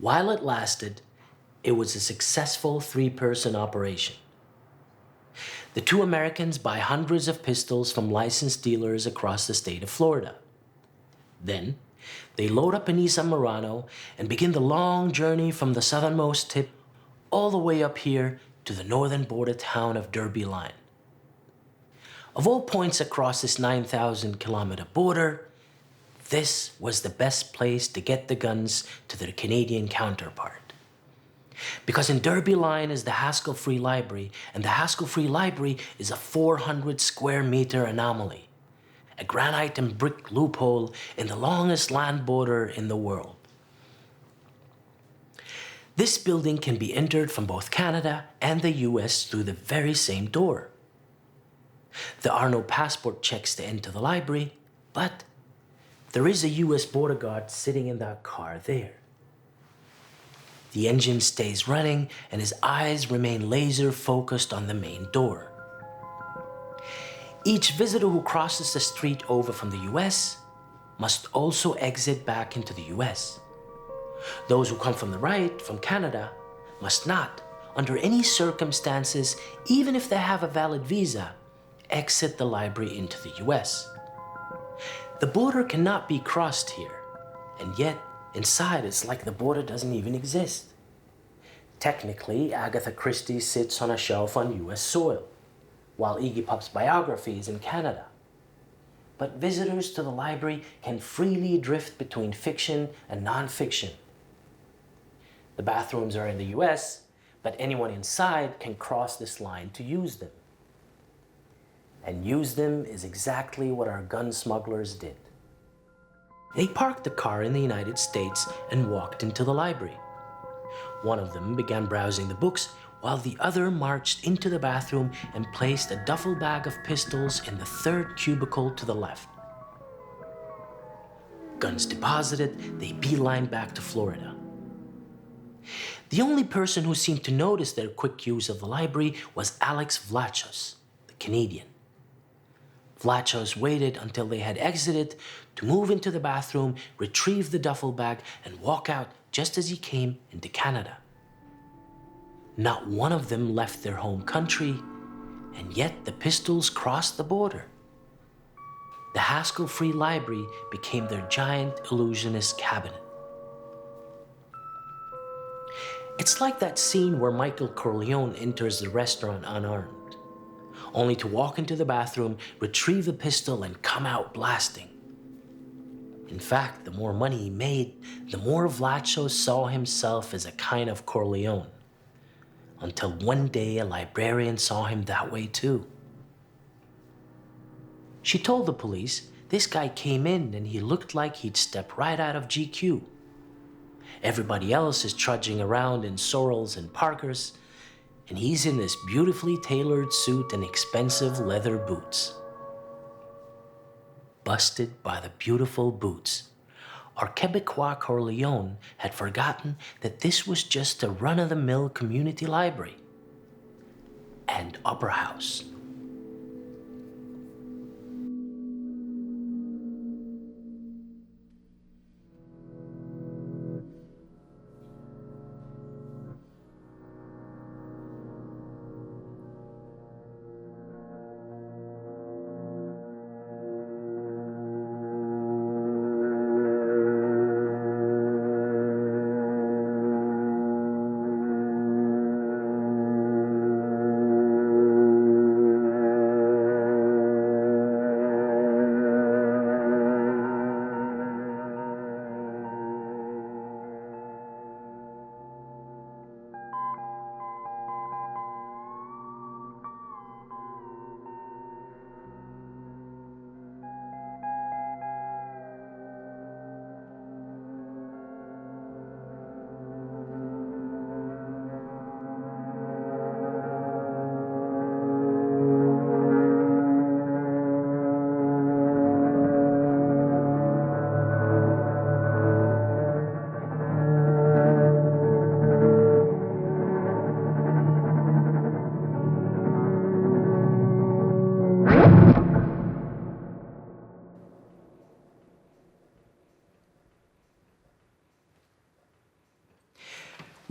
While it lasted, it was a successful three-person operation. The two Americans buy hundreds of pistols from licensed dealers across the state of Florida. Then, they load up in Isa Murano and begin the long journey from the southernmost tip all the way up here to the northern border town of Derby Line. Of all points across this 9,000-kilometer border, this was the best place to get the guns to their Canadian counterpart. Because in Derby Line is the Haskell Free Library, and the Haskell Free Library is a 400 square meter anomaly, a granite and brick loophole in the longest land border in the world. This building can be entered from both Canada and the US through the very same door. There are no passport checks to enter the library, but there is a US border guard sitting in that car there. The engine stays running and his eyes remain laser focused on the main door. Each visitor who crosses the street over from the US must also exit back into the US. Those who come from the right, from Canada, must not, under any circumstances, even if they have a valid visa, exit the library into the US. The border cannot be crossed here, and yet inside it's like the border doesn't even exist. Technically, Agatha Christie sits on a shelf on US soil, while Iggy Pop's biography is in Canada. But visitors to the library can freely drift between fiction and non-fiction. The bathrooms are in the US, but anyone inside can cross this line to use them. And use them is exactly what our gun smugglers did. They parked the car in the United States and walked into the library. One of them began browsing the books, while the other marched into the bathroom and placed a duffel bag of pistols in the third cubicle to the left. Guns deposited, they beelined back to Florida. The only person who seemed to notice their quick use of the library was Alex Vlachos, the Canadian. Vlachos waited until they had exited to move into the bathroom, retrieve the duffel bag, and walk out just as he came into Canada. Not one of them left their home country, and yet the pistols crossed the border. The Haskell Free Library became their giant illusionist cabinet. It's like that scene where Michael Corleone enters the restaurant unarmed, only to walk into the bathroom, retrieve a pistol, and come out blasting. In fact, the more money he made, the more Vlachos saw himself as a kind of Corleone. Until one day a librarian saw him that way too. She told the police this guy came in and he looked like he'd stepped right out of GQ. Everybody else is trudging around in Sorrels and Parkers, and he's in this beautifully tailored suit and expensive leather boots. Busted by the beautiful boots, our Quebecois Corleone had forgotten that this was just a run-of-the-mill community library and opera house.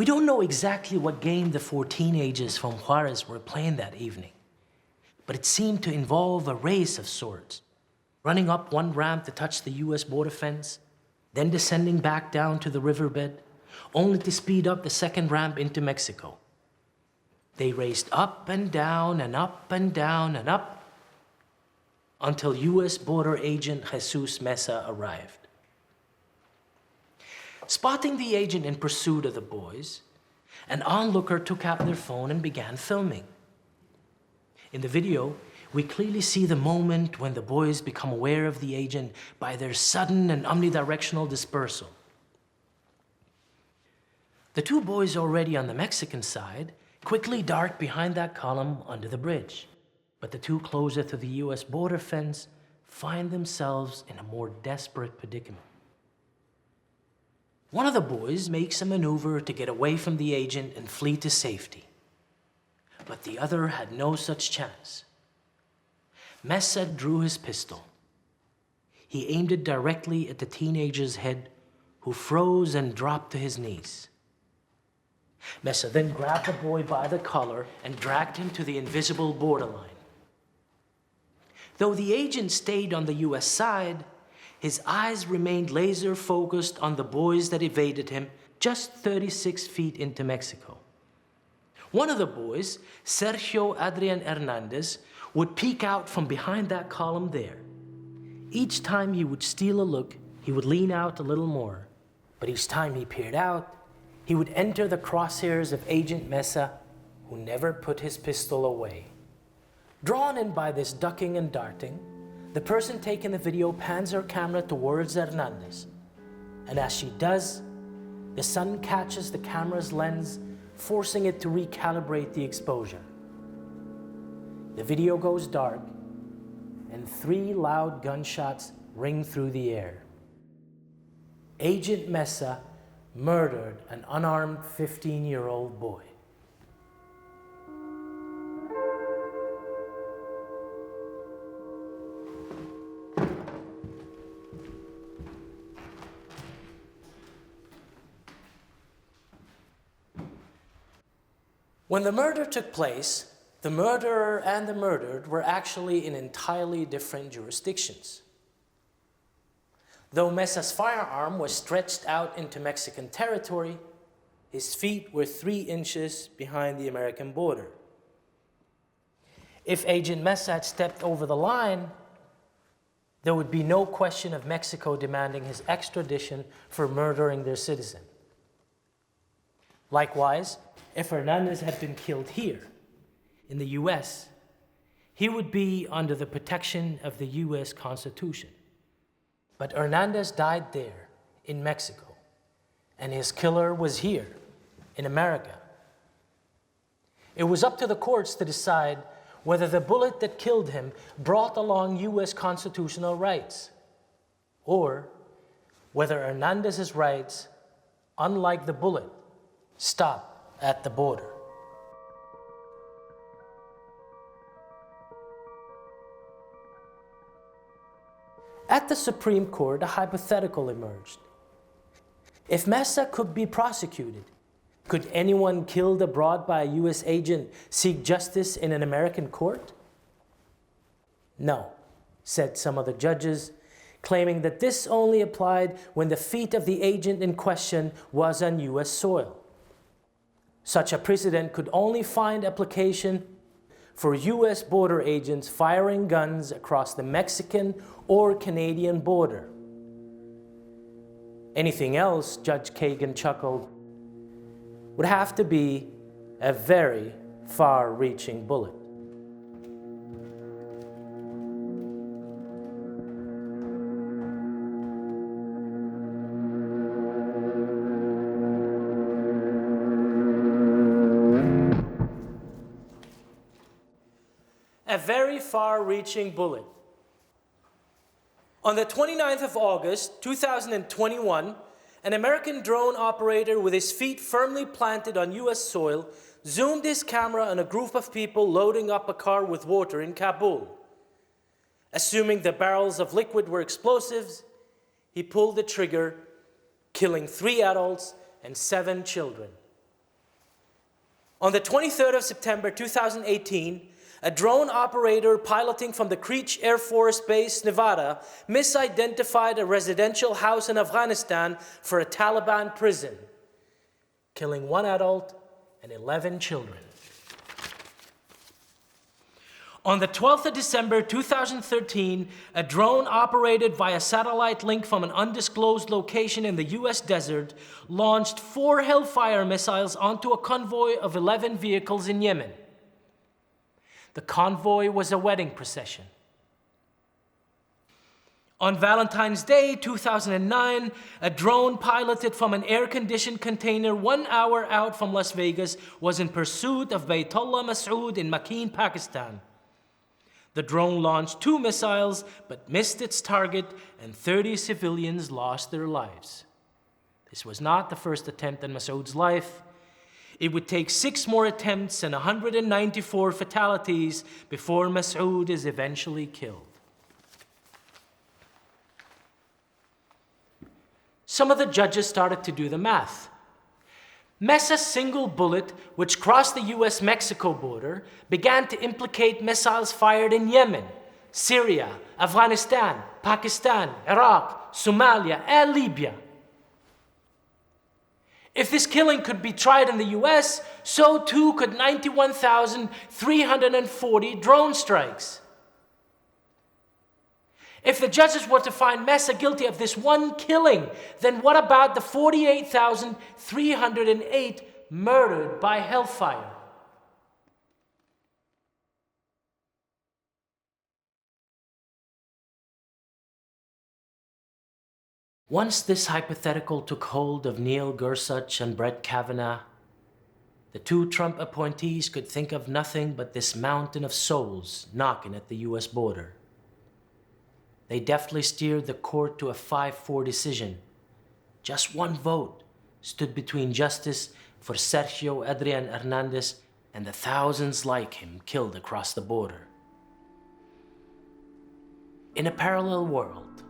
We don't know exactly what game the 4 teenagers from Juarez were playing that evening, but it seemed to involve a race of sorts, running up one ramp to touch the US border fence, then descending back down to the riverbed, only to speed up the second ramp into Mexico. They raced up and down and up and down and up until US border agent Jesus Mesa arrived. Spotting the agent in pursuit of the boys, an onlooker took out their phone and began filming. In the video, we clearly see the moment when the boys become aware of the agent by their sudden and omnidirectional dispersal. The 2 boys already on the Mexican side quickly dart behind that column under the bridge, but the 2 closer to the US border fence find themselves in a more desperate predicament. One of the boys makes a maneuver to get away from the agent and flee to safety, but the other had no such chance. Mesa drew his pistol. He aimed it directly at the teenager's head, who froze and dropped to his knees. Mesa then grabbed the boy by the collar and dragged him to the invisible borderline. Though the agent stayed on the US side, his eyes remained laser-focused on the boys that evaded him just 36 feet into Mexico. One of the boys, Sergio Hernández, would peek out from behind that column there. Each time he would steal a look, he would lean out a little more. But each time he peered out, he would enter the crosshairs of Agent Mesa, who never put his pistol away. Drawn in by this ducking and darting, the person taking the video pans her camera towards Hernández. And as she does, the sun catches the camera's lens, forcing it to recalibrate the exposure. The video goes dark, and 3 loud gunshots ring through the air. Agent Mesa murdered an unarmed 15-year-old boy. When the murder took place, the murderer and the murdered were actually in entirely different jurisdictions. Though Mesa's firearm was stretched out into Mexican territory, his feet were 3 inches behind the American border. If Agent Mesa had stepped over the line, there would be no question of Mexico demanding his extradition for murdering their citizen. Likewise, if Hernández had been killed here, in the US, he would be under the protection of the US Constitution. But Hernández died there, in Mexico, and his killer was here, in America. It was up to the courts to decide whether the bullet that killed him brought along US constitutional rights, or whether Hernández's rights, unlike the bullet, stopped at the border. At the Supreme Court, a hypothetical emerged. If Mesa could be prosecuted, could anyone killed abroad by a US agent seek justice in an American court? No, said some of the judges, claiming that this only applied when the feet of the agent in question was on US soil. Such a precedent could only find application for US border agents firing guns across the Mexican or Canadian border. Anything else, Judge Kagan chuckled, would have to be a very far-reaching bullet. A very far-reaching bullet. On the 29th of August, 2021, an American drone operator with his feet firmly planted on US soil zoomed his camera on a group of people loading up a car with water in Kabul. Assuming the barrels of liquid were explosives, he pulled the trigger, killing 3 adults and 7 children. On the 23rd of September 2018, a drone operator piloting from the Creech Air Force Base, Nevada, misidentified a residential house in Afghanistan for a Taliban prison, killing 1 adult and 11 children. On the 12th of December 2013, a drone operated via satellite link from an undisclosed location in the US desert launched 4 Hellfire missiles onto a convoy of 11 vehicles in Yemen. The convoy was a wedding procession. On Valentine's Day 2009, a drone piloted from an air-conditioned container 1 hour out from Las Vegas was in pursuit of Baytullah Masood in Makeen, Pakistan. The drone launched 2 missiles but missed its target, and 30 civilians lost their lives. This was not the first attempt on Masood's life. It would take 6 more attempts and 194 fatalities before Masood is eventually killed. Some of the judges started to do the math. Mesa's single bullet, which crossed the US-Mexico border, began to implicate missiles fired in Yemen, Syria, Afghanistan, Pakistan, Iraq, Somalia, and Libya. If this killing could be tried in the US, so too could 91,340 drone strikes. If the judges were to find Mesa guilty of this one killing, then what about the 48,308 murdered by hellfire? Once this hypothetical took hold of Neil Gorsuch and Brett Kavanaugh, the 2 Trump appointees could think of nothing but this mountain of souls knocking at the US border. They deftly steered the court to a 5-4 decision. Just 1 vote stood between justice for Sergio Hernández and the thousands like him killed across the border. In a parallel world,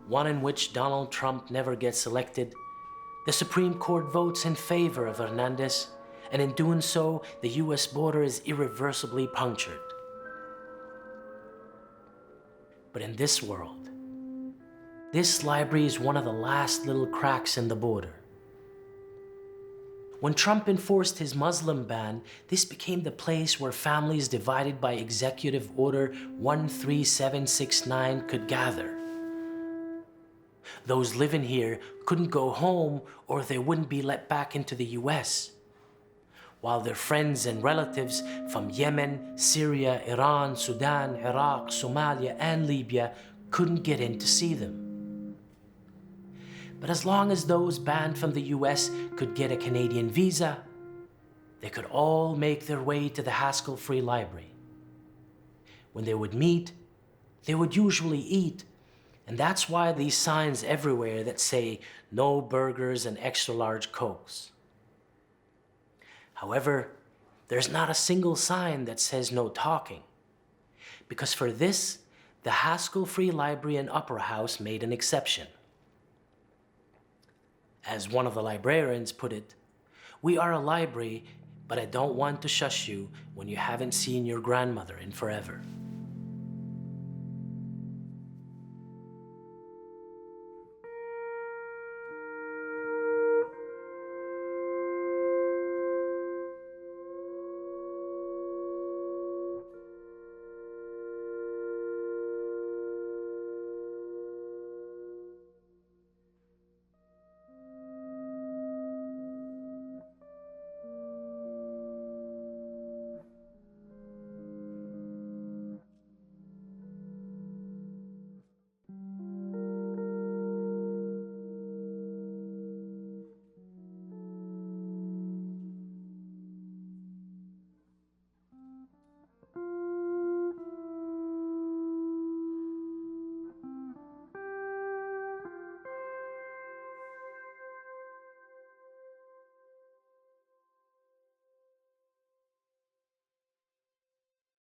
one in which Donald Trump never gets elected, the Supreme Court votes in favor of Hernández, and in doing so, the US border is irreversibly punctured. But in this world, this library is one of the last little cracks in the border. When Trump enforced his Muslim ban, this became the place where families divided by Executive Order 13769 could gather. Those living here couldn't go home or they wouldn't be let back into the US, while their friends and relatives from Yemen, Syria, Iran, Sudan, Iraq, Somalia, and Libya couldn't get in to see them. But as long as those banned from the US could get a Canadian visa, they could all make their way to the Haskell Free Library. When they would meet, they would usually eat, and that's why these signs everywhere that say no burgers and extra large Cokes. However, there's not a single sign that says no talking, because for this, the Haskell Free Library and Opera House made an exception. As one of the librarians put it, "We are a library, but I don't want to shush you when you haven't seen your grandmother in forever."